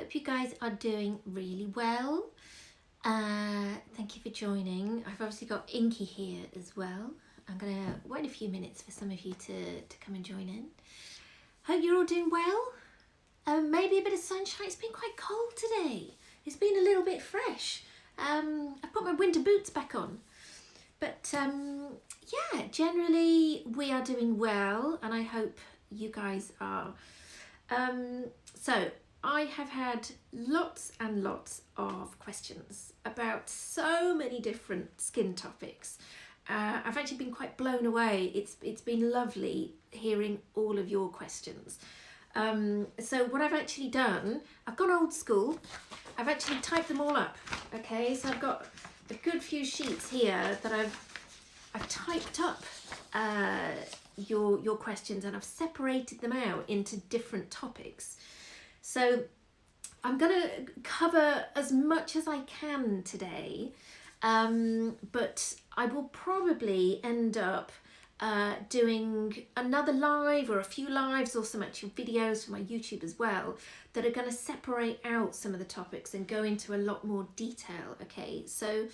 hope you guys are doing really well. Thank you for joining. I've obviously got Inky here as well. I'm going to wait a few minutes for some of you to come and join in. Hope you're all doing well. Maybe a bit of sunshine. It's been quite cold today. It's been a little bit fresh. I've put my winter boots back on. But yeah, generally we are doing well, and I hope you guys are. So I have had lots and lots of questions about so many different skin topics. I've actually been quite blown away. It's been lovely hearing all of your questions. So what I've actually done, I've gone old school. I've actually typed them all up. Okay, so I've got a good few sheets here that I've typed up your questions, and I've separated them out into different topics. So I'm going to cover as much as I can today, but I will probably end up doing another live or a few lives or some actual videos for my YouTube as well that are going to separate out some of the topics and go into a lot more detail. Okay, so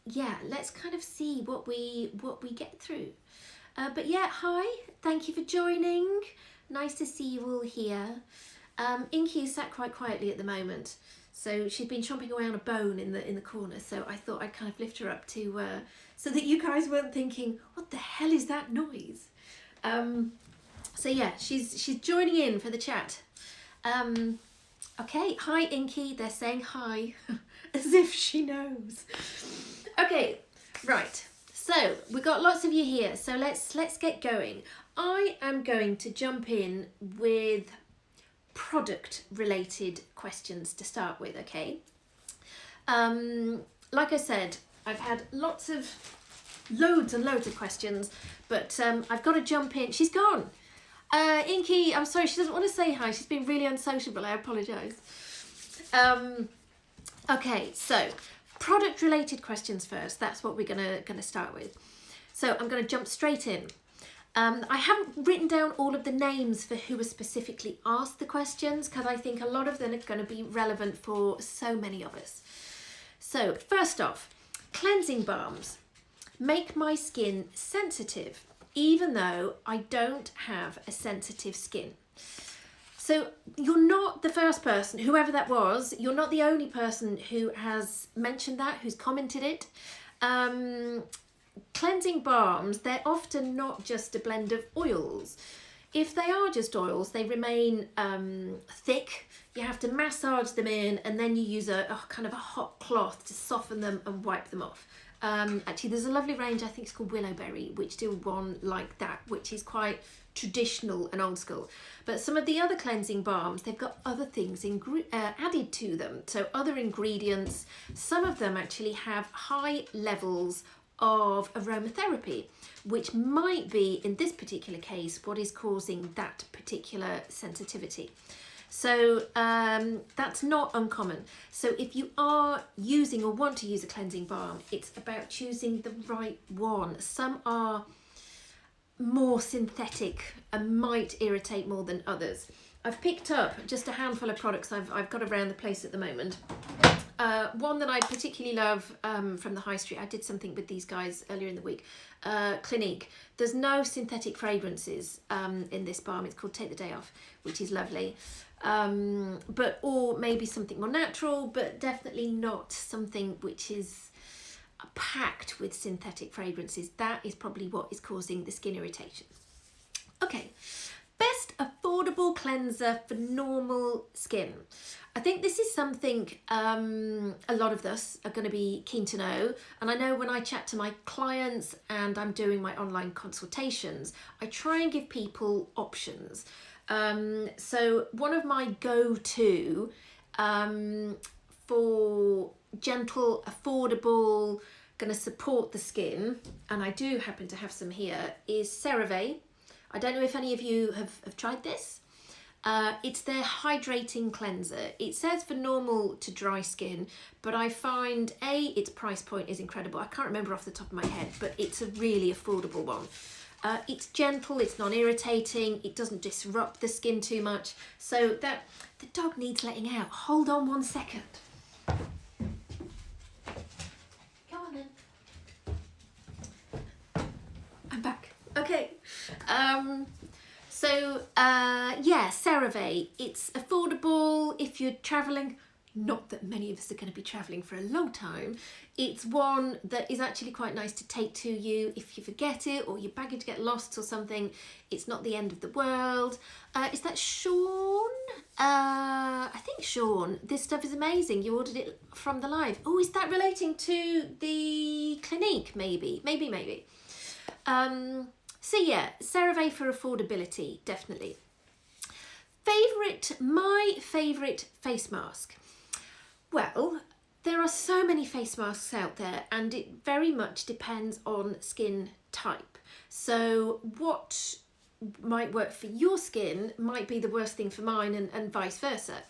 yeah, let's kind of see what we get through. But yeah, hi, thank you for joining. Nice to see you all here. Inky is sat quite quietly at the moment, so she's been chomping away on a bone in the corner. So I thought I'd kind of lift her up to so that you guys weren't thinking, what the hell is that noise? So yeah, she's joining in for the chat. Okay, hi Inky. They're saying hi, as if she knows. Okay, right. So we've got lots of you here. So let's get going. I am going to jump in with product related questions to start with, okay? Like I said, I've had loads and loads of questions, but I've got to jump in. She's gone. Inky, I'm sorry, she doesn't want to say hi. She's been really unsociable. I apologise. Okay, so product related questions first. That's what we're gonna start with. So I'm gonna jump straight in. I haven't written down all of the names for who was specifically asked the questions, because I think a lot of them are going to be relevant for so many of us. So first off, cleansing balms make my skin sensitive, even though I don't have a sensitive skin. So you're not the first person, whoever that was, you're not the only person who has mentioned that, who's commented it. Cleansing balms, they're often not just a blend of oils. If they are just oils, they remain thick. You have to massage them in, and then you use a kind of a hot cloth to soften them and wipe them off. Actually, there's a lovely range, I think it's called Willowberry, which do one like that, which is quite traditional and old school. But some of the other cleansing balms, they've got other things added to them. So other ingredients, some of them actually have high levels of aromatherapy, which might be, in this particular case, what is causing that particular sensitivity. So that's not uncommon. So if you are using or want to use a cleansing balm, it's about choosing the right one. Some are more synthetic and might irritate more than others. I've picked up just a handful of products I've got around the place at the moment. One that I particularly love from the high street, I did something with these guys earlier in the week, Clinique. There's no synthetic fragrances in this balm. It's called Take the Day Off, which is lovely. Or maybe something more natural, but definitely not something which is packed with synthetic fragrances. That is probably what is causing the skin irritation. Okay. Best affordable cleanser for normal skin. I think this is something a lot of us are going to be keen to know. And I know when I chat to my clients and I'm doing my online consultations, I try and give people options. So one of my go-to for gentle, affordable, going to support the skin, and I do happen to have some here, is Cerave. I don't know if any of you have tried this. It's their hydrating cleanser. It says for normal to dry skin, but I find its price point is incredible. I can't remember off the top of my head, but it's a really affordable one. It's gentle, it's non-irritating, it doesn't disrupt the skin too much. So that The dog needs letting out. Hold on 1 second. Go on then. I'm back. Okay. Yeah, Cerave. It's affordable if you're travelling. Not that many of us are going to be travelling for a long time. It's one that is actually quite nice to take to you if you forget it or your baggage get lost or something. It's not the end of the world. Is that Sean? I think Sean. This stuff is amazing. You ordered it from the live. Oh, is that relating to the Clinique? Maybe. So yeah, Cerave for affordability, definitely. My favourite face mask. Well, there are so many face masks out there and it very much depends on skin type. So what might work for your skin might be the worst thing for mine and vice versa.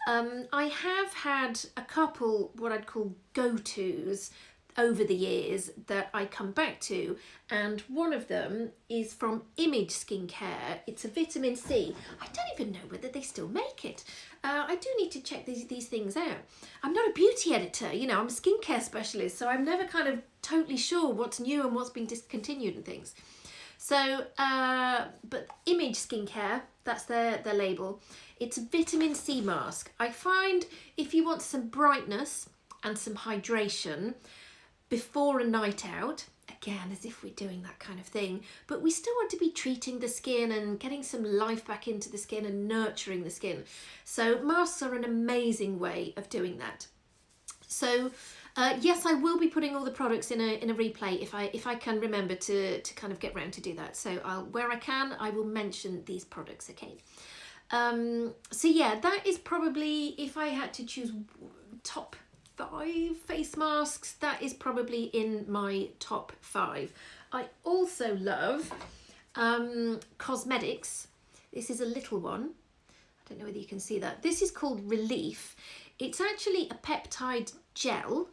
I have had a couple what I'd call go-tos over the years that I come back to, and one of them is from Image Skincare. It's a vitamin C. I don't even know whether they still make it. I do need to check these things out. I'm not a beauty editor, you know, I'm a skincare specialist, so I'm never kind of totally sure what's new and what's been discontinued and things. So, but Image Skincare, that's their label. It's a vitamin C mask. I find if you want some brightness and some hydration before a night out, again, as if we're doing that kind of thing, but we still want to be treating the skin and getting some life back into the skin and nurturing the skin. So masks are an amazing way of doing that. So yes, I will be putting all the products in a replay if I can remember to kind of get round to do that. So where I can, I will mention these products, okay? So yeah, that is probably, if I had to choose top 5 face masks, that is probably in my top 5. I also love cosmetics. This is a little one. I don't know whether you can see that. This is called Relief. It's actually a peptide gel,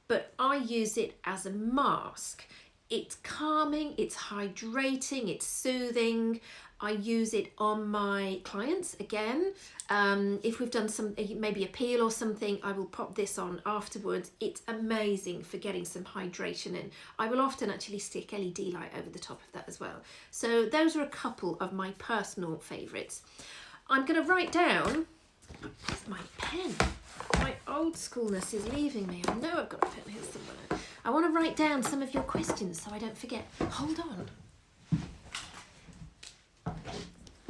but I use it as a mask. It's calming, it's hydrating, it's soothing. I use it on my clients again. If we've done some, maybe a peel or something, I will pop this on afterwards. It's amazing for getting some hydration in. I will often actually stick LED light over the top of that as well. So those are a couple of my personal favourites. I'm going to write down, where's my pen? My old schoolness is leaving me. I know I've got a pen here somewhere. I want to write down some of your questions so I don't forget. Hold on.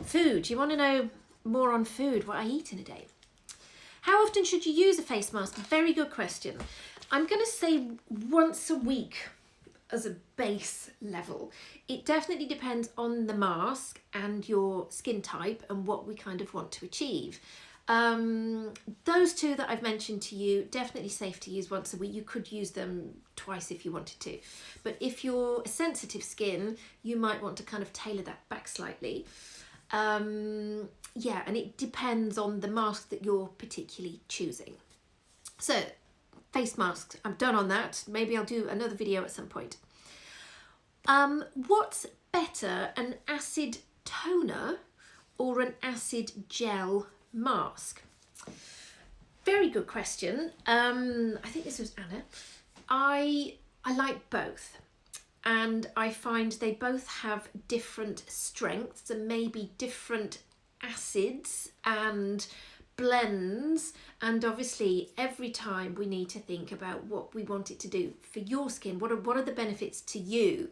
Food. You want to know more on food, what I eat in a day. How often should you use a face mask? Very good question. I'm going to say once a week as a base level. It definitely depends on the mask and your skin type and what we kind of want to achieve. Those two that I've mentioned to you, definitely safe to use once a week. You could use them twice if you wanted to. But if you're a sensitive skin, you might want to kind of tailor that back slightly. Yeah, and it depends on the mask that you're particularly choosing. So, face masks, I'm done on that. Maybe I'll do another video at some point. What's better, an acid toner or an acid gel mask? Very good question. I think this was Anna. I like both. And I find they both have different strengths and maybe different acids and blends, and obviously every time we need to think about what we want it to do for your skin. What are the benefits to you?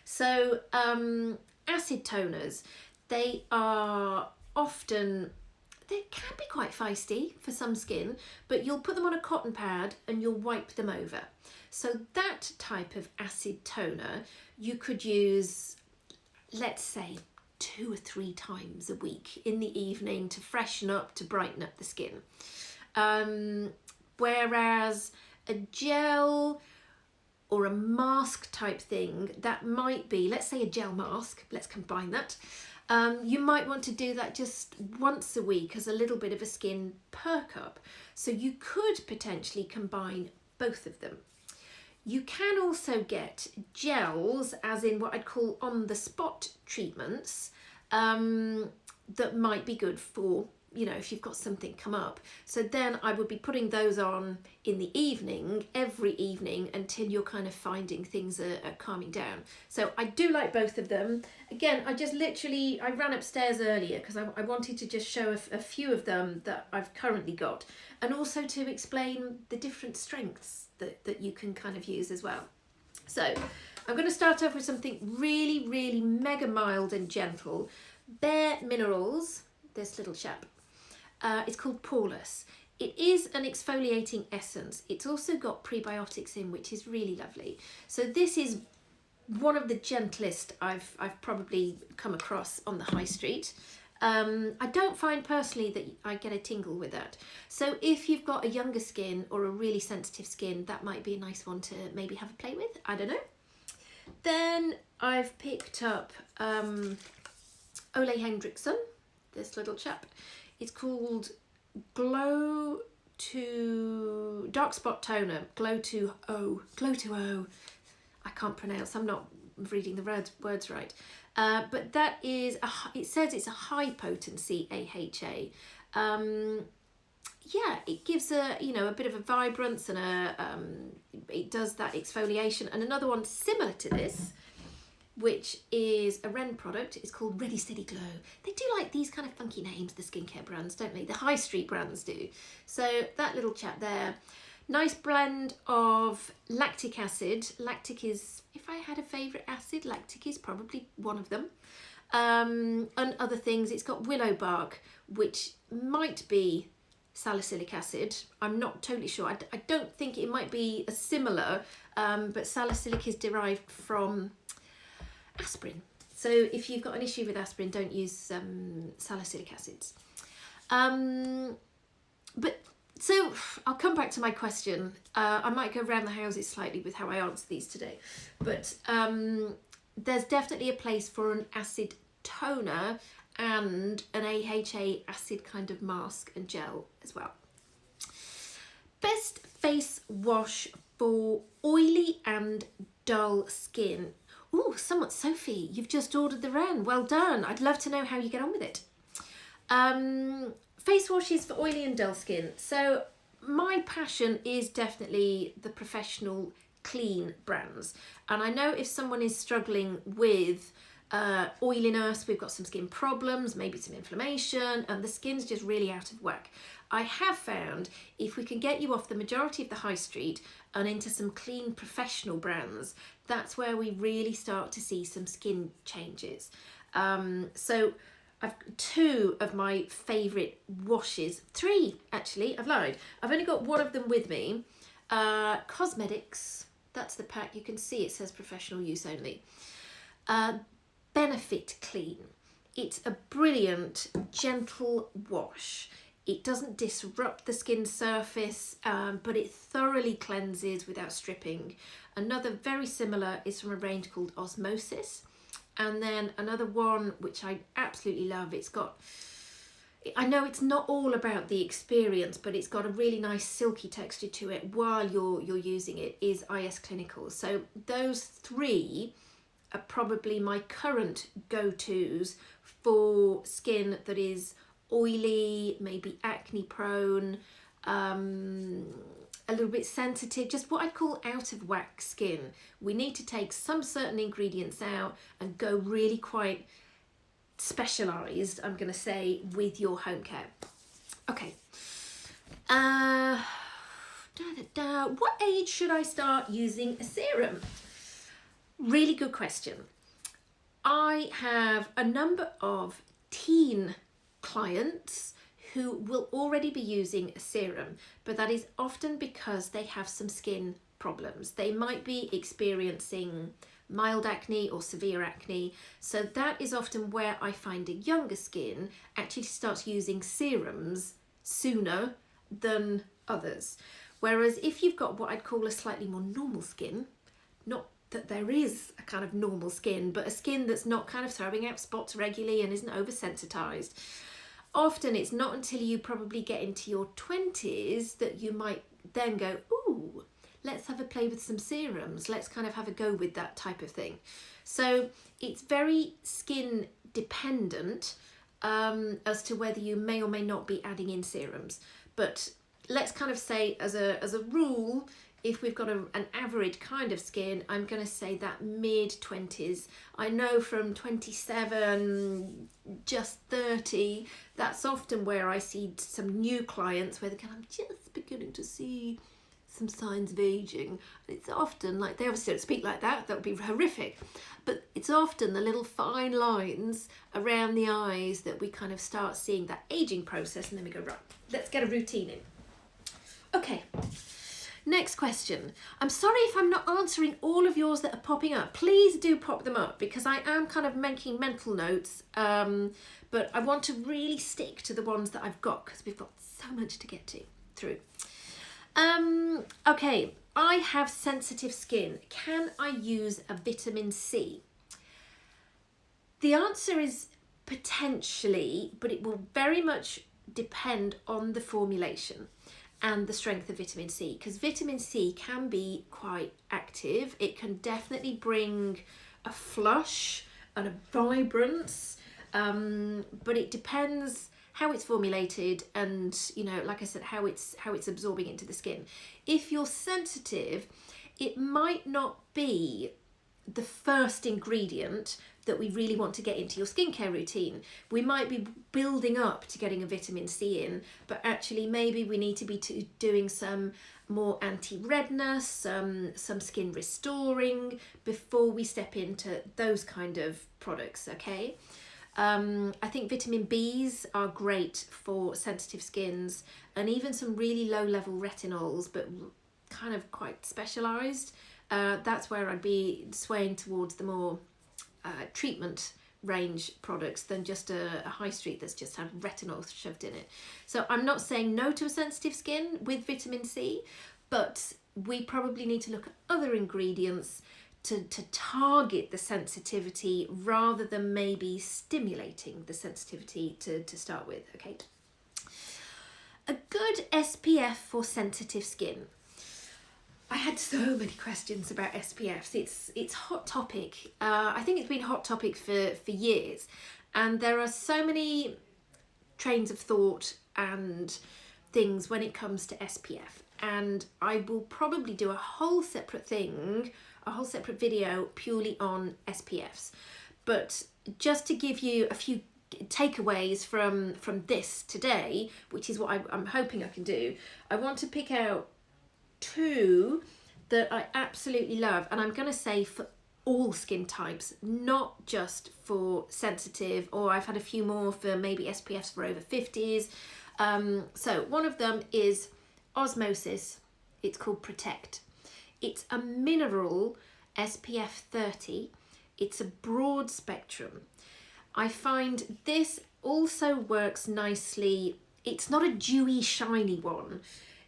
So acid toners, they are often, they can be quite feisty for some skin, but you'll put them on a cotton pad and you'll wipe them over. So that type of acid toner you could use, let's say, 2 or 3 times a week in the evening to freshen up, to brighten up the skin. Whereas a gel or a mask type thing, that might be, let's say a gel mask, let's combine that. You might want to do that just once a week as a little bit of a skin perk up. So you could potentially combine both of them. You can also get gels, as in what I'd call on the spot treatments, that might be good for you know, if you've got something come up. So then I would be putting those on in the evening, every evening, until you're kind of finding things are calming down. So I do like both of them. Again, I ran upstairs earlier because I wanted to just show a few of them that I've currently got, and also to explain the different strengths that you can kind of use as well. So I'm going to start off with something really, really mega mild and gentle. Bare Minerals, this little chap. It's called Poreless. It is an exfoliating essence. It's also got prebiotics in, which is really lovely. So this is one of the gentlest I've probably come across on the high street. I don't find personally that I get a tingle with that. So if you've got a younger skin or a really sensitive skin, that might be a nice one to maybe have a play with. I don't know. Then I've picked up Ole Henriksen, this little chap. It's called Glow to Dark Spot Toner. Glow to O. I can't pronounce. I'm not reading the words right. But that is it says it's a high potency AHA. Yeah, it gives a bit of a vibrance, and it does that exfoliation. And another one similar to this, which is a Ren product, is called Ready Steady Glow. They do like these kind of funky names, the skincare brands, don't they? The high street brands do. So that little chap there, nice blend of lactic acid. Lactic is, if I had a favourite acid, lactic is probably one of them. And other things, it's got willow bark, which might be salicylic acid. I'm not totally sure. I don't think it might be a similar, but salicylic is derived from aspirin. So if you've got an issue with aspirin, don't use salicylic acids. But so I'll come back to my question. I might go around the houses slightly with how I answer these today, but there's definitely a place for an acid toner and an AHA acid kind of mask and gel as well. Best face wash for oily and dull skin. Oh, Sophie, you've just ordered the Ren. Well done. I'd love to know how you get on with it. Face washes for oily and dull skin. So my passion is definitely the professional clean brands. And I know if someone is struggling with oiliness, we've got some skin problems, maybe some inflammation, and the skin's just really out of whack. I have found if we can get you off the majority of the high street and into some clean professional brands, that's where we really start to see some skin changes. So I've two of my favourite washes, three actually, I've lied. I've only got one of them with me. Cosmetics, that's the pack, you can see it says professional use only. Benefit Clean. It's a brilliant, gentle wash. It doesn't disrupt the skin surface, but it thoroughly cleanses without stripping. Another very similar is from a range called Osmosis. And then another one, which I absolutely love, I know it's not all about the experience, but it's got a really nice silky texture to it while you're using it, is IS Clinical. So those three are probably my current go-tos for skin that is oily, maybe acne prone, a little bit sensitive, just what I'd call out of whack skin. We need to take some certain ingredients out and go really quite specialised, I'm going to say, with your home care. Okay. What age should I start using a serum? Really good question. I have a number of teen clients who will already be using a serum, but that is often because they have some skin problems. They might be experiencing mild acne or severe acne. So that is often where I find a younger skin actually starts using serums sooner than others. Whereas if you've got what I'd call a slightly more normal skin, not that there is a kind of normal skin, but a skin that's not kind of throwing out spots regularly and isn't oversensitized, often it's not until you probably get into your 20s that you might then go, ooh, let's have a play with some serums. Let's kind of have a go with that type of thing. So it's very skin dependent. as to whether you may or may not be adding in serums. But let's kind of say as a rule, if we've got an average kind of skin, I'm going to say that mid-20s. I know from 27, just 30, that's often where I see some new clients where they're kind of just beginning to see some signs of aging. It's often like, they obviously don't speak like that would be horrific, but it's often the little fine lines around the eyes that we kind of start seeing that aging process, and then we go, right, let's get a routine in. Okay. Next question. I'm sorry if I'm not answering all of yours that are popping up. Please do pop them up, because I am kind of making mental notes, but I want to really stick to the ones that I've got, because we've got so much to get through. Okay, I have sensitive skin. Can I use a vitamin C? The answer is potentially, but it will very much depend on the formulation and the strength of vitamin C, because vitamin C can be quite active. It can definitely bring a flush and a vibrance, but it depends how it's formulated and, you know, like I said, how it's absorbing into the skin. If you're sensitive, it might not be the first ingredient that we really want to get into your skincare routine. We might be building up to getting a vitamin C in, but actually maybe we need to be doing some more anti-redness, some skin restoring before we step into those kind of products, okay? I think vitamin Bs are great for sensitive skins, and even some really low level retinols, but kind of quite specialised. That's where I'd be swaying towards the more treatment range products than just a high street that's just had retinol shoved in it. So I'm not saying no to a sensitive skin with vitamin C, but we probably need to look at other ingredients to target the sensitivity rather than maybe stimulating the sensitivity to start with, okay? A good SPF for sensitive skin. I had so many questions about SPFs. It's hot topic. I think it's been hot topic for years, and there are so many trains of thought and things when it comes to SPF, and I will probably do a whole separate video purely on SPFs. But just to give you a few takeaways from this today, which is what I'm hoping I can do, I want to pick out two that I absolutely love, and I'm going to say for all skin types, not just for sensitive, or I've had a few more for maybe SPFs for over 50s. So one of them is Osmosis. It's called Protect. It's a mineral SPF 30. It's a broad spectrum. I find this also works nicely. It's not a dewy, shiny one.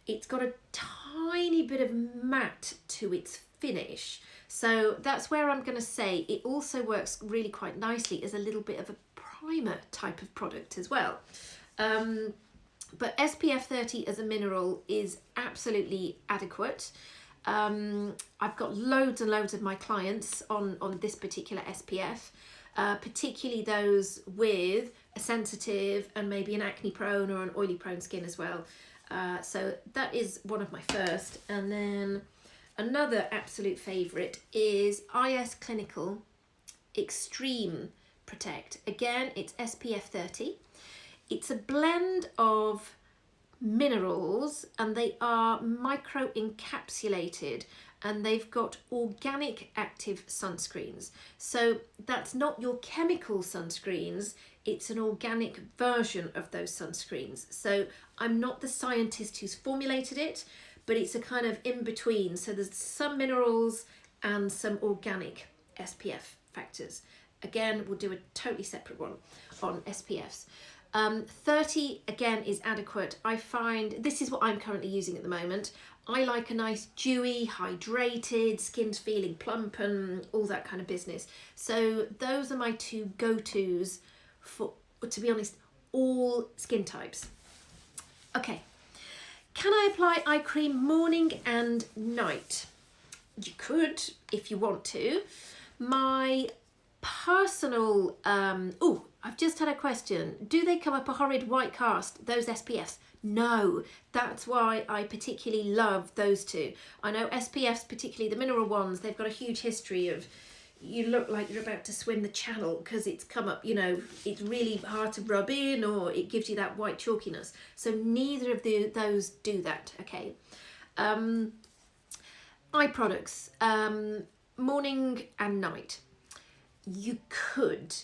It's got a tiny bit of matte to its finish. So that's where I'm going to say it also works really quite nicely as a little bit of a primer type of product as well. But SPF 30 as a mineral is absolutely adequate. I've got loads and loads of my clients on this particular SPF, particularly those with a sensitive and maybe an acne prone or an oily prone skin as well. So that is one of my first. And then another absolute favourite is IS Clinical Extreme Protect. Again, it's SPF 30. It's a blend of minerals, and they are micro encapsulated, and they've got organic active sunscreens. So that's not your chemical sunscreens, it's an organic version of those sunscreens. So I'm not the scientist who's formulated it, but it's a kind of in between. So there's some minerals and some organic SPF factors. Again, we'll do a totally separate one on SPFs. 30 again is adequate. I find this is what I'm currently using at the moment. I like a nice dewy, hydrated, skin's feeling plump and all that kind of business. So those are my two go-tos for, to be honest, all skin types. Okay, can I apply eye cream morning and night? You could if you want to. My personal, I've just had a question. Do they come up a horrid white cast, those SPFs? No, that's why I particularly love those two. I know SPFs, particularly the mineral ones, they've got a huge history of you look like you're about to swim the channel because it's come up, you know, it's really hard to rub in, or it gives you that white chalkiness. So neither of those do that, okay? Eye products, morning and night. You could.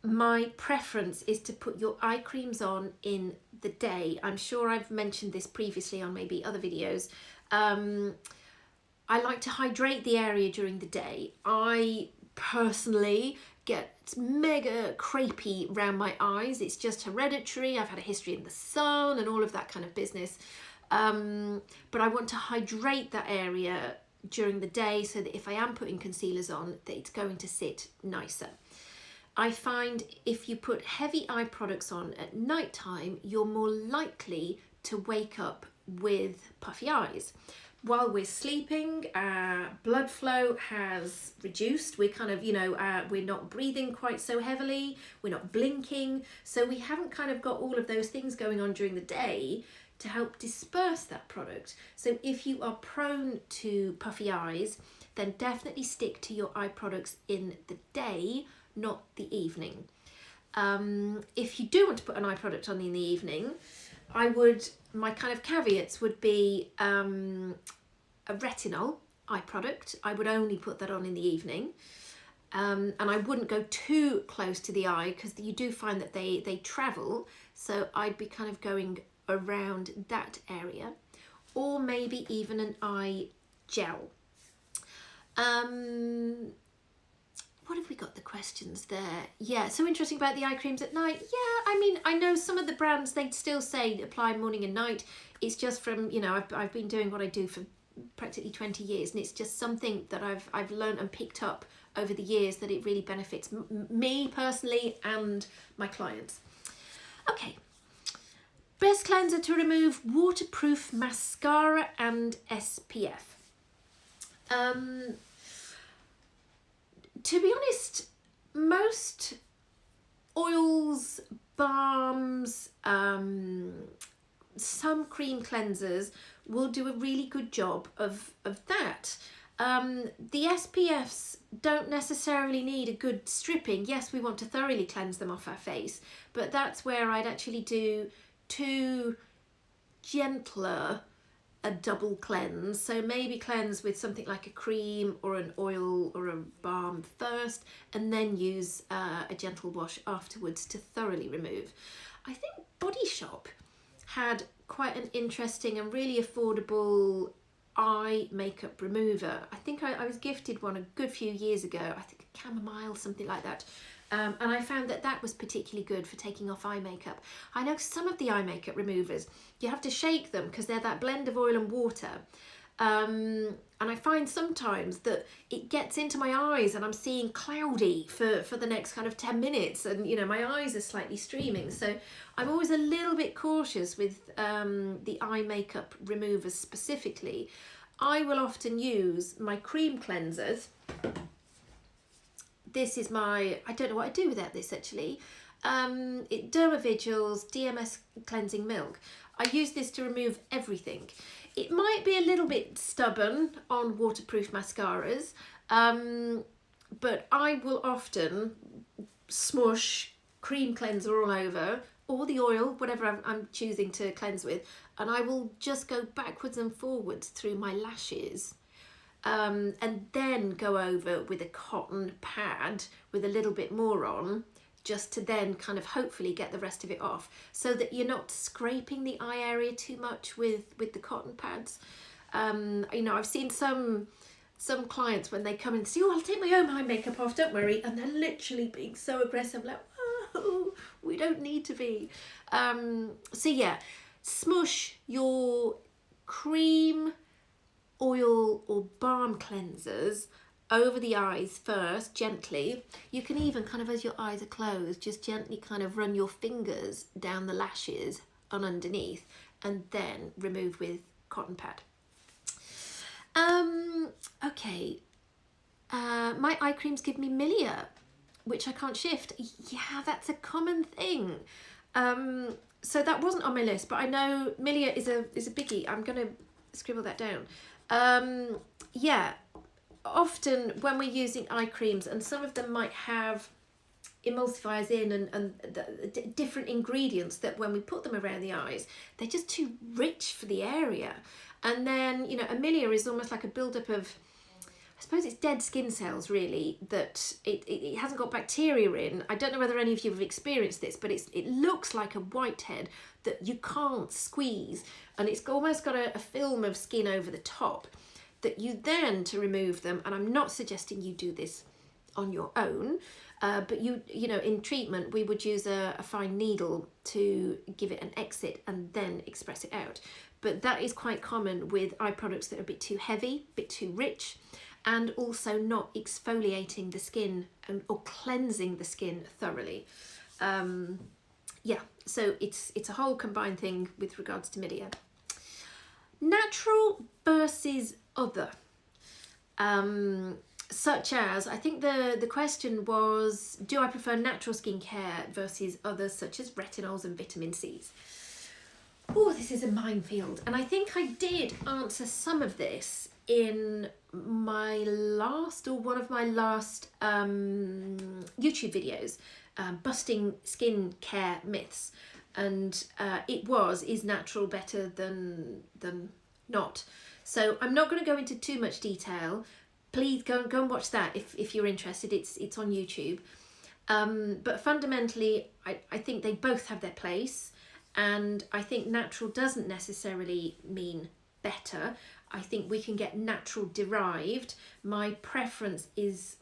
My preference is to put your eye creams on in the day. I'm sure I've mentioned this previously on maybe other videos. I like to hydrate the area during the day. I personally get mega crepey around my eyes. It's just hereditary. I've had a history in the sun and all of that kind of business. But I want to hydrate that area during the day so that if I am putting concealers on, that it's going to sit nicer. I find if you put heavy eye products on at night time, you're more likely to wake up with puffy eyes. While we're sleeping, blood flow has reduced. We're kind of, you know, we're not breathing quite so heavily. We're not blinking. So we haven't kind of got all of those things going on during the day to help disperse that product. So if you are prone to puffy eyes, then definitely stick to your eye products in the day, not the evening. If you do want to put an eye product on in the evening, my kind of caveats would be a retinol eye product. I would only put that on in the evening. And I wouldn't go too close to the eye because you do find that they travel. So I'd be kind of going around that area, or maybe even an eye gel. What have we got the questions there? Yeah, so interesting about the eye creams at night. Yeah, I mean, I know some of the brands, they'd still say apply morning and night. It's just from, you know, I've been doing what I do for practically 20 years, and it's just something that I've learned and picked up over the years that it really benefits me personally and my clients. Okay, best cleanser to remove waterproof mascara and SPF. To be honest, most oils, balms, some cream cleansers will do a really good job of that. The SPFs don't necessarily need a good stripping. Yes, we want to thoroughly cleanse them off our face, but that's where I'd actually do two gentler a double cleanse. So maybe cleanse with something like a cream or an oil or a balm first, and then use a gentle wash afterwards to thoroughly remove. I think Body Shop had quite an interesting and really affordable eye makeup remover. I think I was gifted one a good few years ago. I think a chamomile, something like that. And I found that was particularly good for taking off eye makeup. I know some of the eye makeup removers, you have to shake them because they're that blend of oil and water. And I find sometimes that it gets into my eyes and I'm seeing cloudy for the next kind of 10 minutes, and you know, my eyes are slightly streaming. So I'm always a little bit cautious with the eye makeup removers specifically. I will often use my cream cleansers. This is I don't know what I do without this actually. Derma Vigil's DMS Cleansing Milk. I use this to remove everything. It might be a little bit stubborn on waterproof mascaras, but I will often smush cream cleanser all over, or the oil, whatever I'm choosing to cleanse with, and I will just go backwards and forwards through my lashes. And then go over with a cotton pad with a little bit more on, just to then kind of hopefully get the rest of it off, so that you're not scraping the eye area too much with the cotton pads. You know, I've seen some clients when they come and say, oh, I'll take my own eye makeup off, don't worry, and they're literally being so aggressive, like, oh, we don't need to be. So yeah, smush your cream, oil or balm cleansers over the eyes first, gently. You can even kind of, as your eyes are closed, just gently kind of run your fingers down the lashes and underneath, and then remove with cotton pad. Okay, my eye creams give me Millia, which I can't shift. Yeah, that's a common thing. So that wasn't on my list, but I know Millia is a biggie. I'm going to scribble that down. Yeah, often when we're using eye creams, and some of them might have emulsifiers in and the different ingredients that when we put them around the eyes, they're just too rich for the area. And then, you know, Millia is almost like a buildup of, I suppose it's dead skin cells really, that it hasn't got bacteria in. I don't know whether any of you have experienced this, but it looks like a whitehead that you can't squeeze, and it's almost got a film of skin over the top that you then, to remove them, and I'm not suggesting you do this on your own, but you know, in treatment we would use a fine needle to give it an exit and then express it out. But that is quite common with eye products that are a bit too heavy, a bit too rich, and also not exfoliating the skin or cleansing the skin thoroughly. Yeah, so it's a whole combined thing with regards to Millia. Natural versus other. Such as, I think the question was, do I prefer natural skincare versus others such as retinols and vitamin C's? Oh, this is a minefield. And I think I did answer some of this in my last, or one of my last YouTube videos, busting skincare myths. And is natural better than not? So I'm not going to go into too much detail. Please go and watch that if you're interested. It's on YouTube. But fundamentally, I think they both have their place. And I think natural doesn't necessarily mean better. I think we can get natural derived. My preference is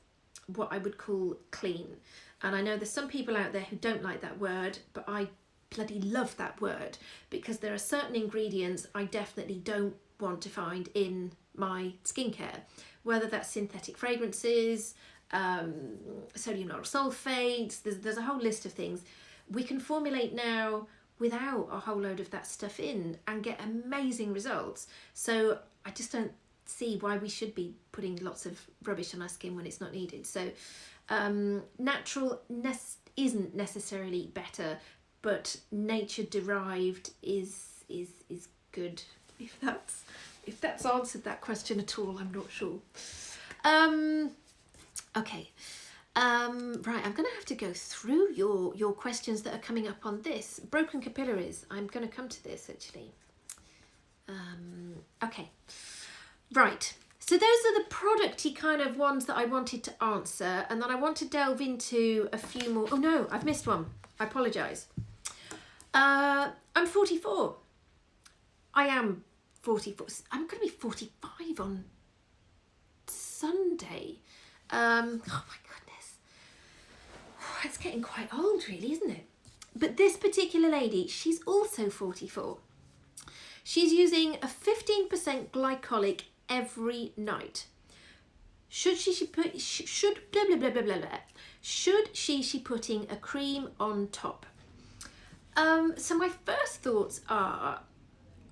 what I would call clean. And I know there's some people out there who don't like that word, but I bloody love that word, because there are certain ingredients I definitely don't want to find in my skincare, whether that's synthetic fragrances, sodium lauryl sulfates, there's a whole list of things. We can formulate now without a whole load of that stuff in and get amazing results. So I just don't see why we should be putting lots of rubbish on our skin when it's not needed. So natural isn't necessarily better, but nature derived is good. If that's answered that question at all, I'm not sure. Okay. Right, I'm going to have to go through your questions that are coming up on this. Broken capillaries, I'm going to come to this actually. Okay, right. So those are the producty kind of ones that I wanted to answer, and then I want to delve into a few more. Oh no, I've missed one. I apologise. I'm 44. I am 44. I'm going to be 45 on Sunday. Oh my goodness. It's getting quite old really, isn't it? But this particular lady, she's also 44. She's using a 15% glycolic every night. Should she putting a cream on top? So my first thoughts are,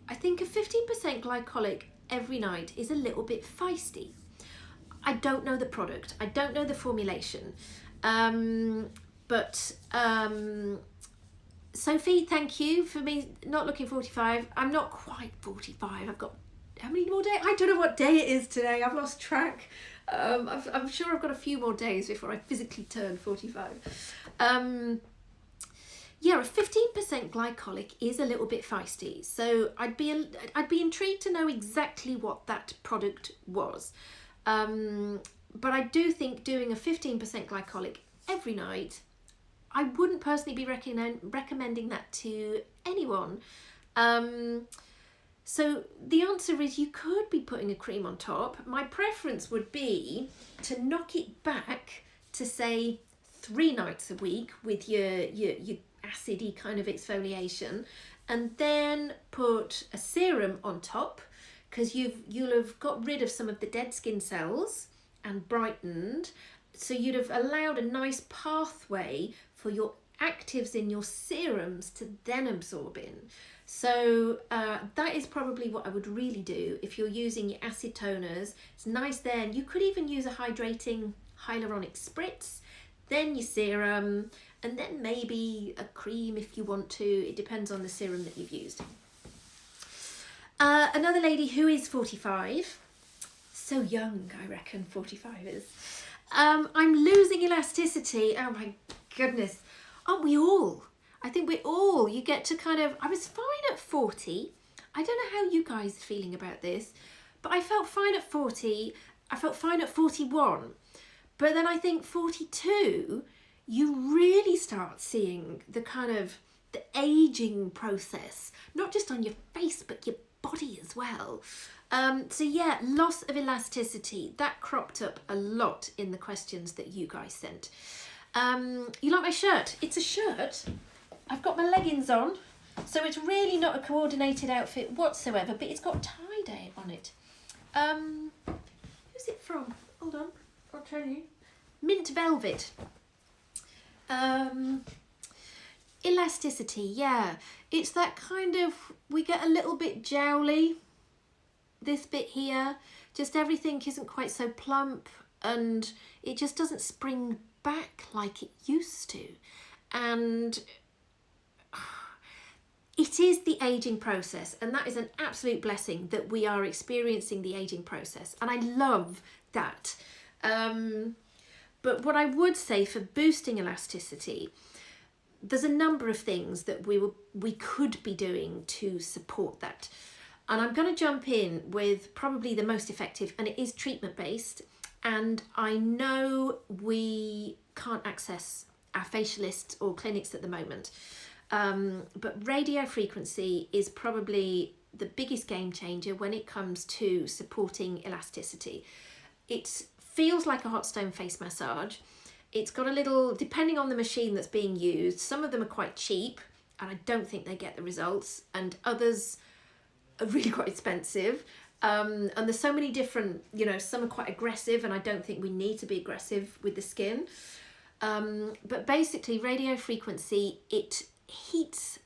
I think a 15% glycolic every night is a little bit feisty. I don't know the product, I don't know the formulation, but Sophie, thank you for me not looking 45. I'm not quite 45. I've got how many more days? I don't know what day it is today. I've lost track. I'm sure I've got a few more days before I physically turn 45. Yeah, a 15% glycolic is a little bit feisty. So I'd be intrigued to know exactly what that product was. But I do think doing a 15% glycolic every night, I wouldn't personally be recommending that to anyone. So the answer is you could be putting a cream on top. My preference would be to knock it back to say 3 nights a week with your acidy kind of exfoliation, and then put a serum on top, because you'll have got rid of some of the dead skin cells and brightened, so you'd have allowed a nice pathway for your actives in your serums to then absorb in. So that is probably what I would really do if you're using your acid toners. It's nice then. You could even use a hydrating hyaluronic spritz. then your serum, and then maybe a cream if you want to. It depends on the serum that you've used. Another lady who is 45, so young, I reckon 45 is. I'm losing elasticity. Oh my goodness. Aren't we all? I think we're all. You get to kind of, I was fine at 40. I don't know how you guys are feeling about this, but I felt fine at 40. I felt fine at 41. But then I think 42, you really start seeing the kind of the aging process, not just on your face, but your body as well. So yeah, loss of elasticity, that cropped up a lot in the questions that you guys sent. You like my shirt? It's a shirt. I've got my leggings on, so it's really not a coordinated outfit whatsoever, but it's got tie-dye on it. Who's it from? Hold on, I'll tell you. Mint Velvet. Elasticity, yeah. It's that kind of, we get a little bit jowly, this bit here. Just everything isn't quite so plump, and it just doesn't spring back like it used to. And it is the aging process, and that is an absolute blessing that we are experiencing the aging process, and I love that. But what I would say for boosting elasticity, there's a number of things that we could be doing to support that. And I'm going to jump in with probably the most effective, and it is treatment based. And I know we can't access our facialists or clinics at the moment, but radio frequency is probably the biggest game changer when it comes to supporting elasticity. It feels like a hot stone face massage. It's got a little, depending on the machine that's being used, some of them are quite cheap and I don't think they get the results, and others are really quite expensive. And there's so many different, some are quite aggressive, and I don't think we need to be aggressive with the skin. But basically radio frequency, it heats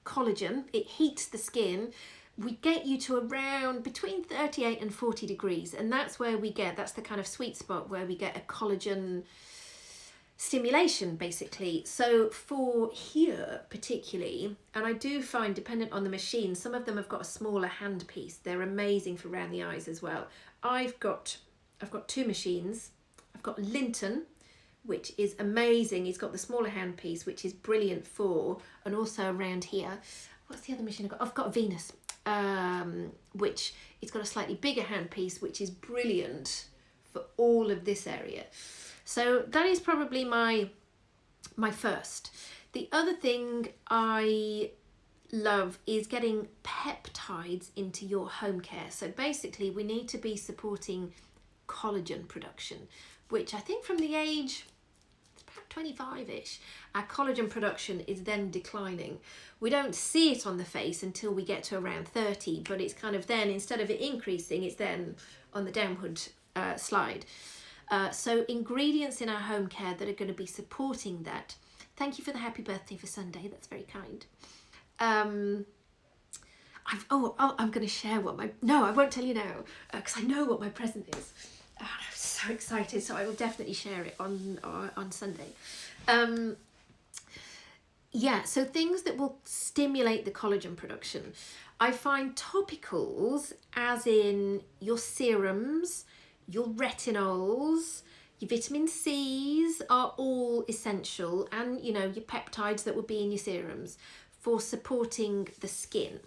collagen, it heats the skin. We get you to around between 38 and 40 degrees, and that's where that's the kind of sweet spot where we get a collagen stimulation, basically. So for here particularly, and I do find, dependent on the machine, some of them have got a smaller handpiece. They're amazing for around the eyes as well. I've got two machines. I've got Linton, which is amazing. He's got the smaller handpiece, which is brilliant for, and also around here. What's the other machine I've got? I've got Venus, which it's got a slightly bigger handpiece, which is brilliant for all of this area. So that is probably my first. The other thing I love is getting peptides into your home care. So basically we need to be supporting collagen production, which I think from the age, it's about 25-ish, our collagen production is then declining. We don't see it on the face until we get to around 30, but it's kind of then, instead of it increasing, it's then on the downward slide. So ingredients in our home care that are going to be supporting that. Thank you for the happy birthday for Sunday. That's very kind. I'm going to share I won't tell you now, because I know what my present is. Oh, I'm so excited. So I will definitely share it on Sunday. Yeah, so things that will stimulate the collagen production. I find topicals, as in your serums, your retinols, your vitamin C's are all essential, and your peptides that would be in your serums for supporting the skin.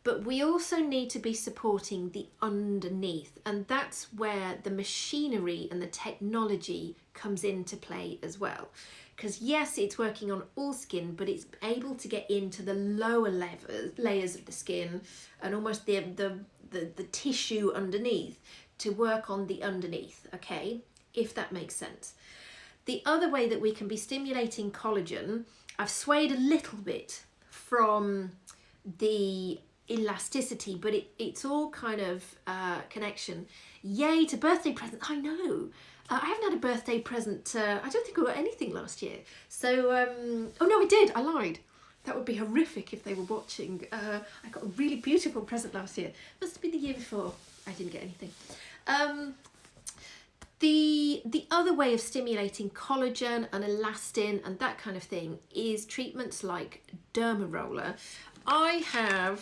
But we also need to be supporting the underneath, and that's where the machinery and the technology comes into play as well. Because yes, it's working on all skin, but it's able to get into the lower layers of the skin and almost the tissue underneath, to work on the underneath, okay, if that makes sense. The other way that we can be stimulating collagen, I've swayed a little bit from the elasticity, but it's all kind of connection. Yay to birthday present. I know. I haven't had a birthday present. I don't think I got anything last year. So, oh no, I did. I lied. That would be horrific if they were watching. I got a really beautiful present last year. Must have been the year before. I didn't get anything. The other way of stimulating collagen and elastin and that kind of thing is treatments like Derma Roller. I'm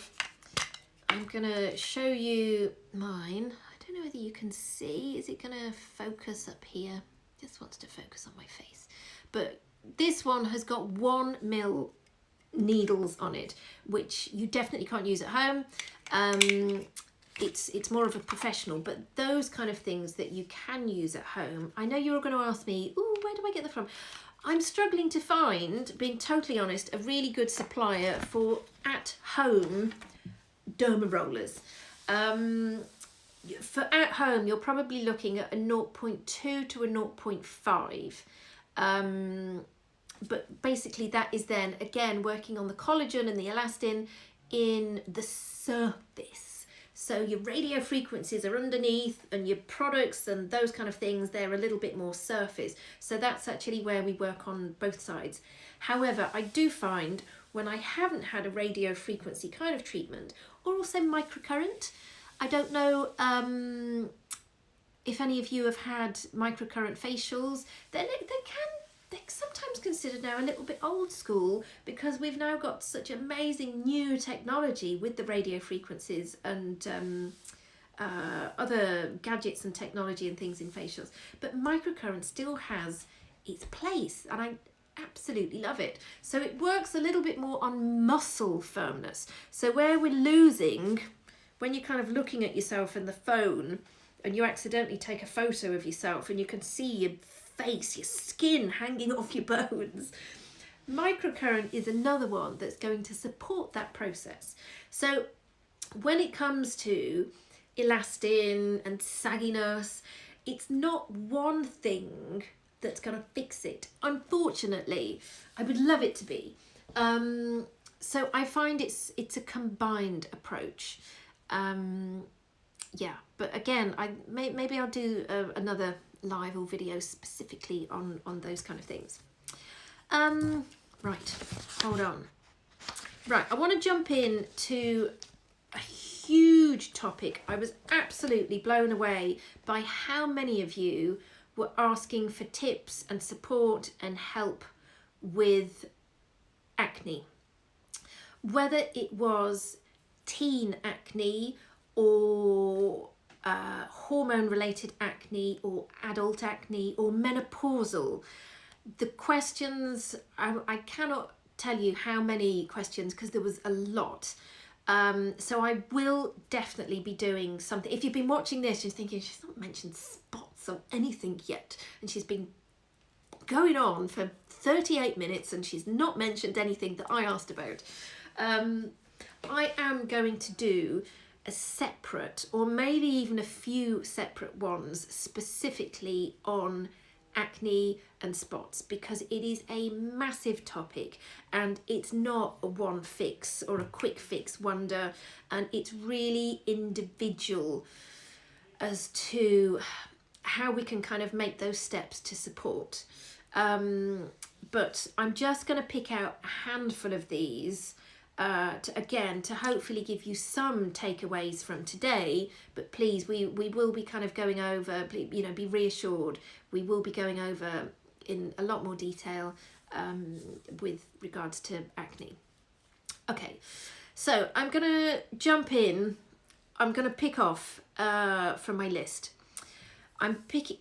gonna show you mine. I don't know whether you can see. Is it gonna focus up here? This wants to focus on my face. But this one has got 1 ml needles on it, which you definitely can't use at home. It's more of a professional, but those kind of things that you can use at home. I know you're going to ask me, oh, where do I get them from? I'm struggling to find, being totally honest, a really good supplier for at-home Derma Rollers. For at home, you're probably looking at a 0.2 to a 0.5. But basically that is then, again, working on the collagen and the elastin in the surface. So your radio frequencies are underneath and your products and those kind of things, they're a little bit more surface. So that's actually where we work on both sides. However, I do find when I haven't had a radio frequency kind of treatment, or also microcurrent, I don't know if any of you have had microcurrent facials, then they're sometimes considered now a little bit old school, because we've now got such amazing new technology with the radio frequencies and other gadgets and technology and things in facials. But microcurrent still has its place, and I absolutely love it. So it works a little bit more on muscle firmness. So where we're losing, when you're kind of looking at yourself in the phone and you accidentally take a photo of yourself and you can see your face, your skin hanging off your bones, microcurrent is another one that's going to support that process. So when it comes to elastin and sagginess, it's not one thing that's going to fix it. Unfortunately, I would love it to be. So I find it's a combined approach. Yeah, but again, maybe I'll do another live or video specifically on those kind of things. Right, hold on. Right, I want to jump in to a huge topic. I was absolutely blown away by how many of you were asking for tips and support and help with acne. Whether it was teen acne or hormone-related acne or adult acne or menopausal. The questions, I cannot tell you how many questions, because there was a lot. So I will definitely be doing something. If you've been watching this, you're thinking, she's not mentioned spots or anything yet. And she's been going on for 38 minutes and she's not mentioned anything that I asked about. I am going to do a separate, or maybe even a few separate ones specifically on acne and spots, because it is a massive topic and it's not a one fix or a quick fix wonder, and it's really individual as to how we can kind of make those steps to support. But I'm just going to pick out a handful of these to hopefully give you some takeaways from today. But please, we will be kind of going over, you know, be reassured, we will be going over in a lot more detail with regards to acne. Okay, so I'm gonna jump in. I'm gonna pick off from my list. I'm picking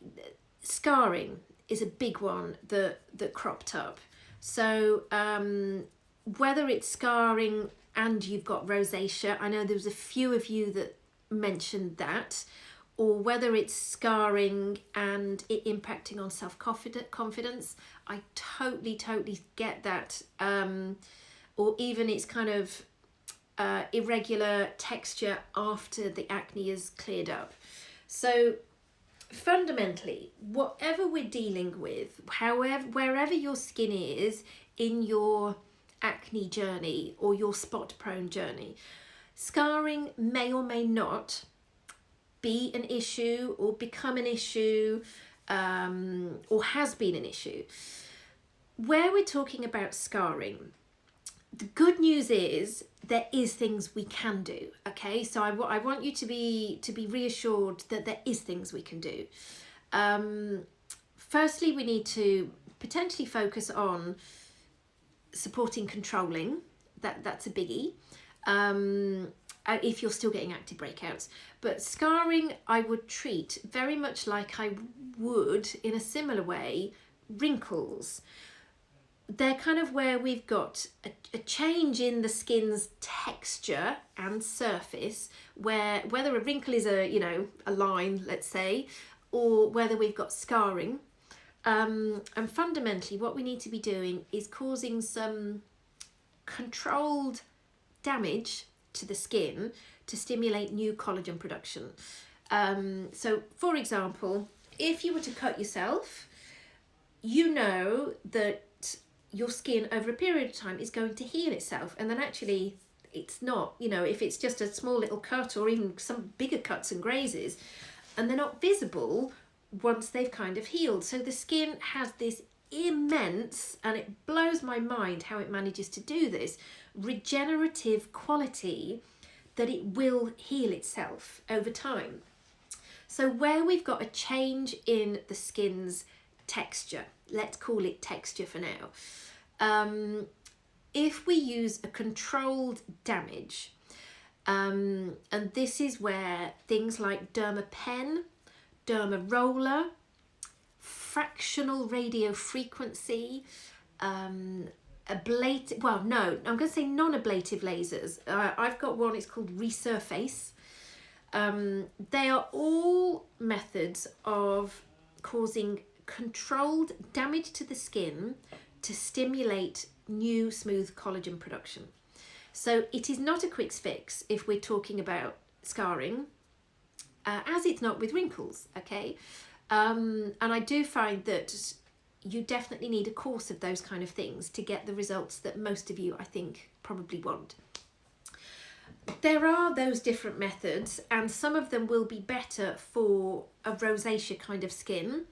scarring is a big one that cropped up. So whether it's scarring and you've got rosacea, I know there was a few of you that mentioned that, or whether it's scarring and it impacting on self-confidence, I totally get that. Or even it's kind of irregular texture after the acne is cleared up. So fundamentally, whatever we're dealing with, wherever your skin is in your acne journey or your spot prone journey, scarring may or may not be an issue or become an issue, or has been an issue. Where we're talking about scarring, the good news is there is things we can do. Okay, so I want you to be reassured that there is things we can do. Firstly, we need to potentially focus on supporting controlling. That's a biggie. If you're still getting active breakouts. But scarring, I would treat very much like I would, in a similar way, wrinkles. They're kind of where we've got a change in the skin's texture and surface, where whether a wrinkle is a line, let's say, or whether we've got scarring. And fundamentally, what we need to be doing is causing some controlled damage to the skin to stimulate new collagen production. So, for example, if you were to cut yourself, you know that your skin over a period of time is going to heal itself, and then actually it's not, if it's just a small little cut or even some bigger cuts and grazes, and they're not visible once they've kind of healed. So the skin has this immense, and it blows my mind how it manages to do this, regenerative quality that it will heal itself over time. So where we've got a change in the skin's texture, let's call it texture for now, if we use a controlled damage, and this is where things like Derma Pen, Derma Roller, fractional radio frequency, I'm going to say non-ablative lasers. I've got one, it's called Resurface. They are all methods of causing controlled damage to the skin to stimulate new smooth collagen production. So it is not a quick fix if we're talking about scarring, as it's not with wrinkles, okay? And I do find that you definitely need a course of those kind of things to get the results that most of you, I think, probably want. There are those different methods, and some of them will be better for a rosacea kind of skin.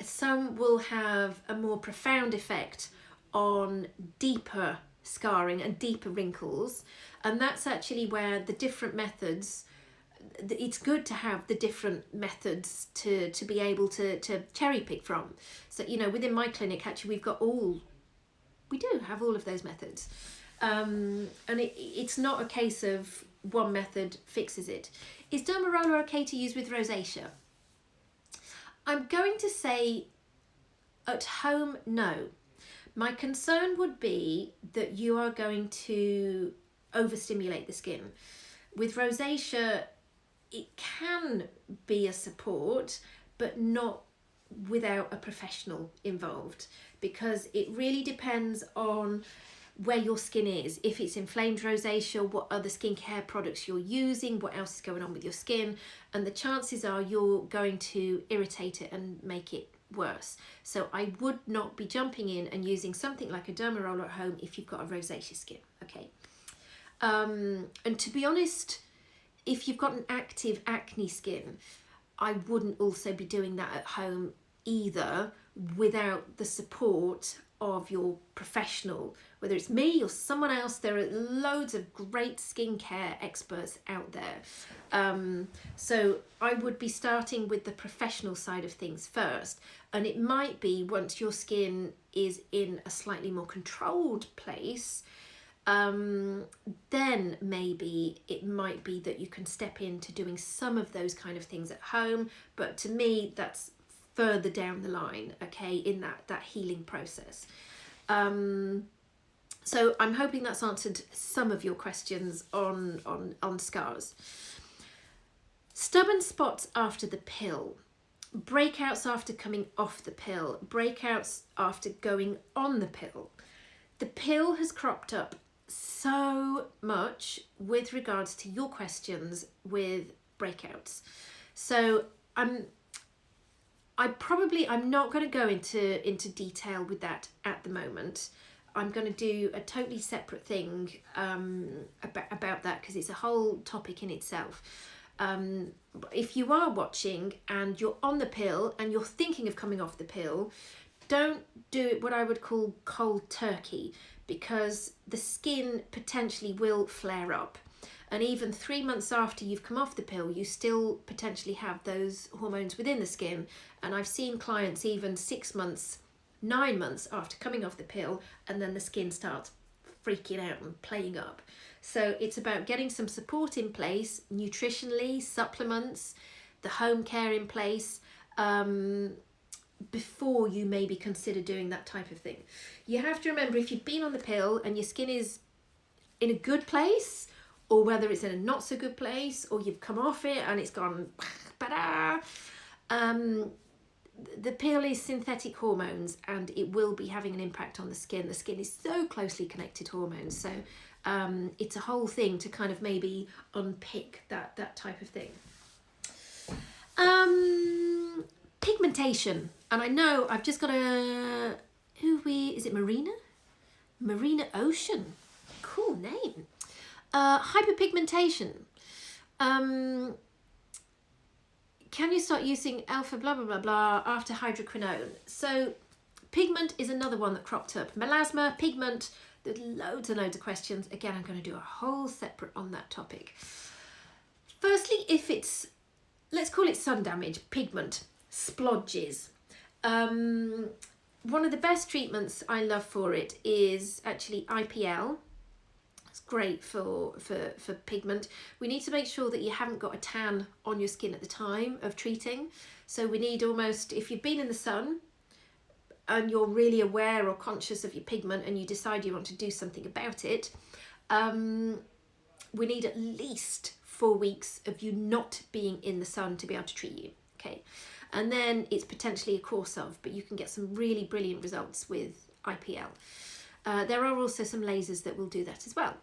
Some will have a more profound effect on deeper scarring and deeper wrinkles, and that's actually where the different methods, it's good to have the different methods to be able to cherry pick from. So, within my clinic, actually, we do have all of those methods. And it's not a case of one method fixes it. Is Derma Roller okay to use with rosacea? I'm going to say at home, no. My concern would be that you are going to overstimulate the skin. With rosacea, it can be a support, but not without a professional involved, because it really depends on where your skin is. If it's inflamed rosacea, what other skincare products you're using, what else is going on with your skin, and the chances are you're going to irritate it and make it worse. So I would not be jumping in and using something like a Derma Roller at home if you've got a rosacea skin, okay? And to be honest, if you've got an active acne skin, I wouldn't also be doing that at home either without the support of your professional, whether it's me or someone else. There are loads of great skincare experts out there. So I would be starting with the professional side of things first. And it might be once your skin is in a slightly more controlled place, then maybe it might be that you can step into doing some of those kind of things at home. But to me, that's further down the line, okay, in that healing process. So I'm hoping that's answered some of your questions on scars. Stubborn spots after the pill, breakouts after coming off the pill, breakouts after going on the pill. The pill has cropped up so much with regards to your questions with breakouts. So I'm not going to go into detail with that at the moment. I'm going to do a totally separate thing about that, because it's a whole topic in itself. If you are watching and you're on the pill and you're thinking of coming off the pill, don't do it what I would call cold turkey, because the skin potentially will flare up. And even 3 months after you've come off the pill, you still potentially have those hormones within the skin. And I've seen clients even 6 months, 9 months after coming off the pill, and then the skin starts freaking out and playing up. So it's about getting some support in place, nutritionally, supplements, the home care in place, before you maybe consider doing that type of thing. You have to remember, if you've been on the pill and your skin is in a good place, or whether it's in a not so good place, or you've come off it and it's gone ba-da, the pill is synthetic hormones, and it will be having an impact on the skin. The skin is so closely connected to hormones, so it's a whole thing to kind of maybe unpick that type of thing. Pigmentation, and I know I've just got is it Marina Ocean, cool name. Hyperpigmentation. Can you start using alpha blah blah blah blah after hydroquinone? So pigment is another one that cropped up. Melasma, pigment, there's loads and loads of questions. Again, I'm going to do a whole separate on that topic. Firstly, if it's, let's call it sun damage, pigment, splodges. One of the best treatments I love for it is actually IPL. It's great for pigment. We need to make sure that you haven't got a tan on your skin at the time of treating. So we need almost, if you've been in the sun and you're really aware or conscious of your pigment and you decide you want to do something about it, we need at least 4 weeks of you not being in the sun to be able to treat you, okay? And then it's potentially a course of, but you can get some really brilliant results with IPL. There are also some lasers that will do that as well.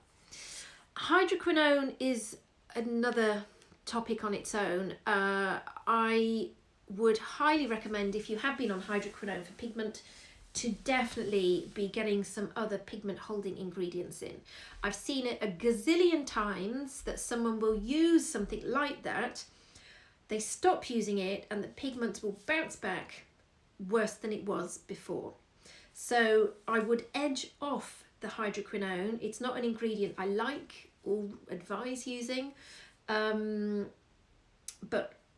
Hydroquinone is another topic on its own. I would highly recommend, if you have been on hydroquinone for pigment, to definitely be getting some other pigment holding ingredients in. I've seen it a gazillion times that someone will use something like that, they stop using it, and the pigment will bounce back worse than it was before. So I would edge off the hydroquinone. It's not an ingredient I like or advise using, but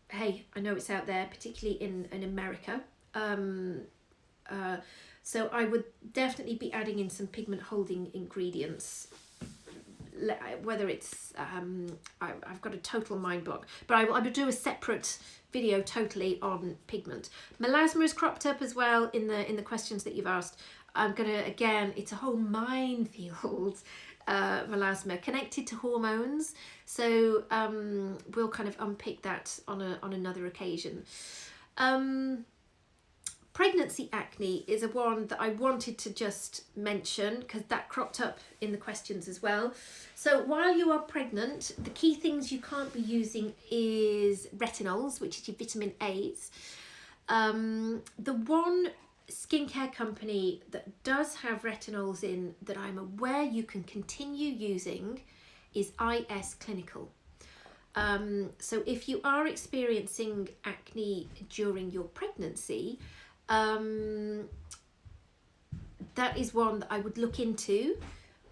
hey, I know it's out there, particularly in America. So I would definitely be adding in some pigment holding ingredients, whether it's, I've got a total mind block, but I would do a separate video totally on pigment. Melasma is cropped up as well in the questions that you've asked. I'm gonna, again, it's a whole minefield, melasma, connected to hormones. So we'll kind of unpick that on another occasion. Pregnancy acne is a one that I wanted to just mention because that cropped up in the questions as well. So while you are pregnant, the key things you can't be using is retinols, which is your vitamin A's. The one skincare company that does have retinols in that I'm aware you can continue using is IS Clinical. So if you are experiencing acne during your pregnancy, that is one that I would look into,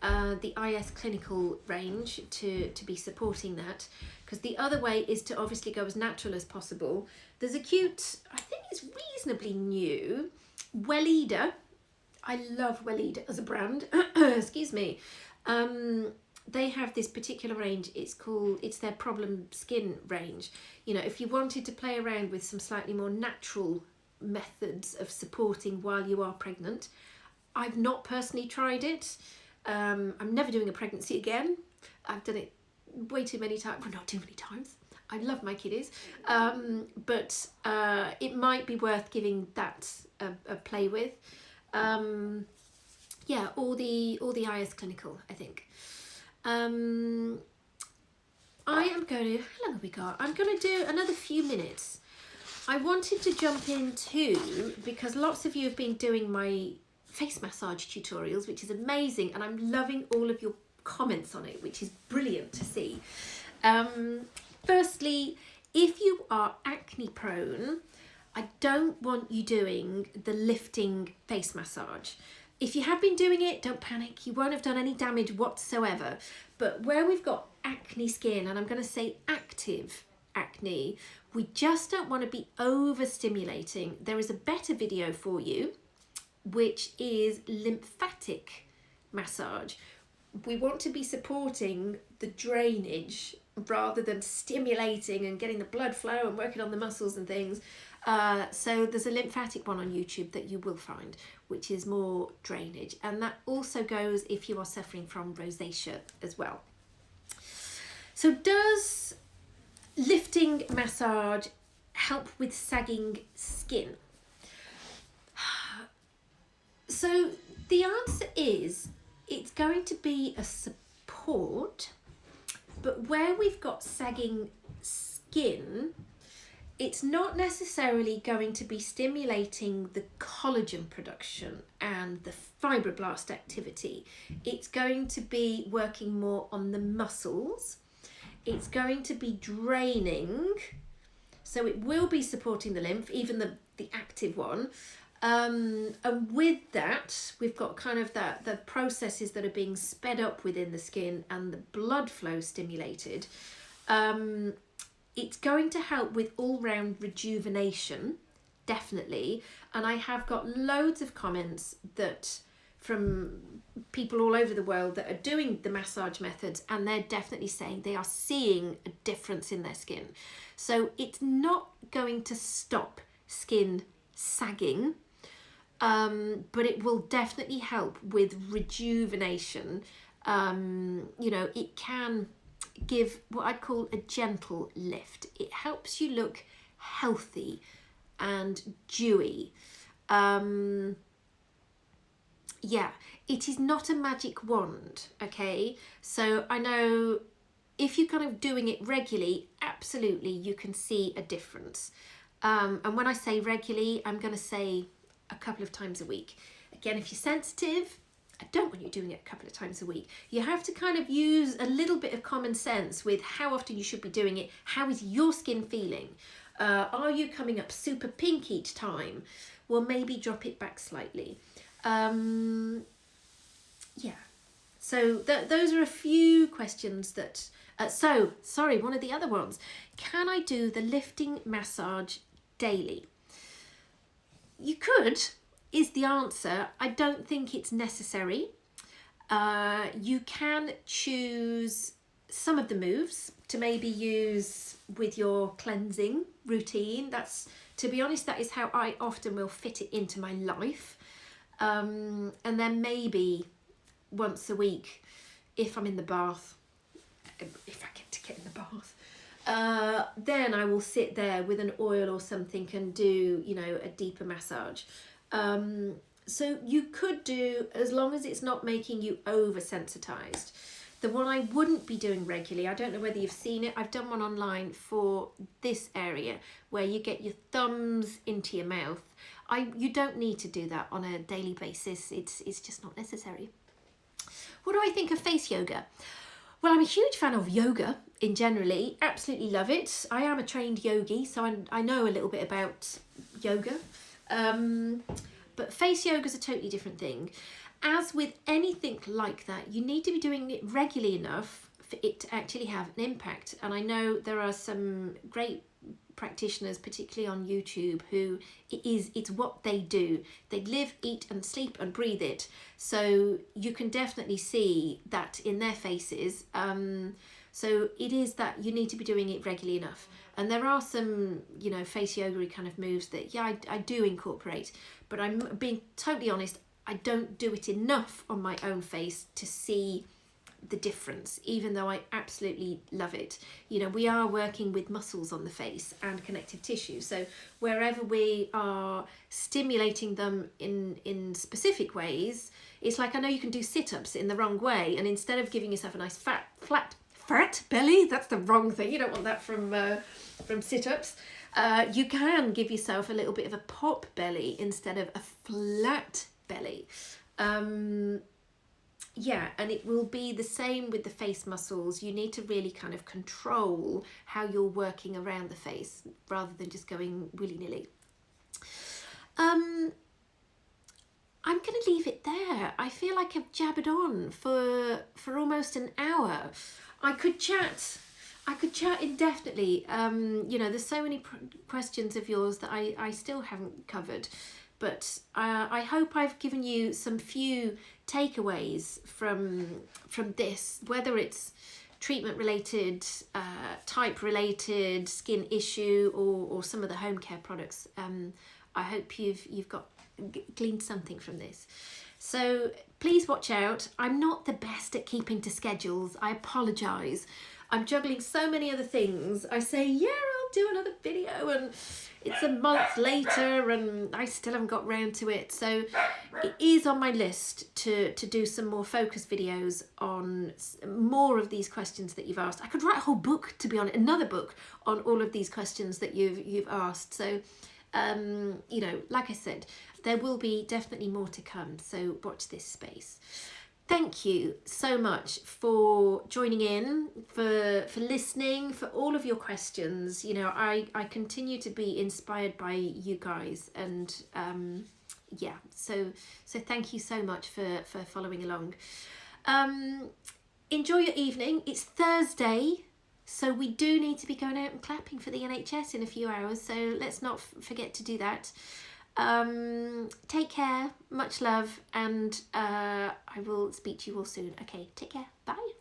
the IS Clinical range to be supporting that, because the other way is to obviously go as natural as possible. There's a cute, I think it's reasonably new, Weleda. I love Weleda as a brand. Excuse me. They have this particular range, it's their problem skin range. You know, if you wanted to play around with some slightly more natural methods of supporting while you are pregnant, I've not personally tried it. I'm never doing a pregnancy again. I've done it way too many times, well, not too many times. I love my kiddies, but it might be worth giving that a play with. Yeah, or the IS Clinical, I think. I am going to, how long have we got? I'm going to do another few minutes. I wanted to jump in too, because lots of you have been doing my face massage tutorials, which is amazing, and I'm loving all of your comments on it, which is brilliant to see. Firstly, if you are acne prone, I don't want you doing the lifting face massage. If you have been doing it, don't panic, you won't have done any damage whatsoever. But where we've got acne skin, and I'm going to say active acne, we just don't want to be overstimulating. There is a better video for you, which is lymphatic massage. We want to be supporting the drainage rather than stimulating and getting the blood flow and working on the muscles and things. So there's a lymphatic one on YouTube that you will find, which is more drainage. And that also goes if you are suffering from rosacea as well. So does lifting massage help with sagging skin? So the answer is it's going to be a support, but where we've got sagging skin, it's not necessarily going to be stimulating the collagen production and the fibroblast activity. It's going to be working more on the muscles. It's going to be draining, so it will be supporting the lymph, even the active one. And with that, we've got kind of the processes that are being sped up within the skin and the blood flow stimulated. It's going to help with all-round rejuvenation, definitely. And I have got loads of comments that from people all over the world that are doing the massage methods, and they're definitely saying they are seeing a difference in their skin. So it's not going to stop skin sagging, but it will definitely help with rejuvenation. You know, it can give what I'd call a gentle lift. It helps you look healthy and dewy. Yeah, it is not a magic wand, okay? So I know if you're kind of doing it regularly, absolutely you can see a difference. And when I say regularly, I'm going to say a couple of times a week. Again, if you're sensitive, I don't want you doing it a couple of times a week. You have to kind of use a little bit of common sense with how often you should be doing it. How is your skin feeling? Are you coming up super pink each time? Well, maybe drop it back slightly. Yeah. So those are a few questions that... sorry, one of the other ones. Can I do the lifting massage daily? You could, is the answer. I don't think it's necessary. You can choose some of the moves to maybe use with your cleansing routine. That's, to be honest, that is how I often will fit it into my life. And then maybe once a week, if I'm in the bath, if I get to get in the bath, then I will sit there with an oil or something and do, you know, a deeper massage. So you could do, as long as it's not making you oversensitized. The one I wouldn't be doing regularly, I don't know whether you've seen it, I've done one online for this area where you get your thumbs into your mouth. You don't need to do that on a daily basis. It's just not necessary. What do I think of face yoga? Well, I'm a huge fan of yoga in generally, absolutely love it. I am a trained yogi, so I know a little bit about yoga. But face yoga is a totally different thing. As with anything like that, you need to be doing it regularly enough for it to actually have an impact. And I know there are some great practitioners, particularly on YouTube, who it's what they do. They live, eat and sleep and breathe it. So you can definitely see that in their faces. So it is that you need to be doing it regularly enough. And there are some, you know, face yoga kind of moves that, yeah, I do incorporate. But I'm being totally honest, I don't do it enough on my own face to see the difference, even though I absolutely love it. You know, we are working with muscles on the face and connective tissue. So wherever we are stimulating them in specific ways, it's like, I know you can do sit-ups in the wrong way, and instead of giving yourself a nice flat belly, that's the wrong thing. You don't want that from sit-ups. You can give yourself a little bit of a pop belly instead of a flat belly. Yeah, and it will be the same with the face muscles. You need to really kind of control how you're working around the face rather than just going willy-nilly. I'm going to leave it there. I feel like I've jabbered on for almost an hour. I could chat indefinitely. You know, there's so many questions of yours that I still haven't covered, but I hope I've given you some few takeaways from this, whether it's treatment related, type related, skin issue, or some of the home care products. I hope you've gleaned something from this. So please watch out. I'm not the best at keeping to schedules. I apologise. I'm juggling so many other things. I say, yeah, I'll do another video, and it's a month later and I still haven't got round to it. So it is on my list to do some more focus videos on more of these questions that you've asked. I could write a whole book, to be honest, another book on all of these questions that you've asked. So, you know, like I said, there will be definitely more to come. So watch this space. Thank you so much for joining in, for listening, for all of your questions. You know, I continue to be inspired by you guys, and yeah, so thank you so much for following along. Enjoy your evening. It's Thursday, so we do need to be going out and clapping for the NHS in a few hours, so let's not forget to do that. Take care, much love, and I will speak to you all soon. Okay, take care, bye.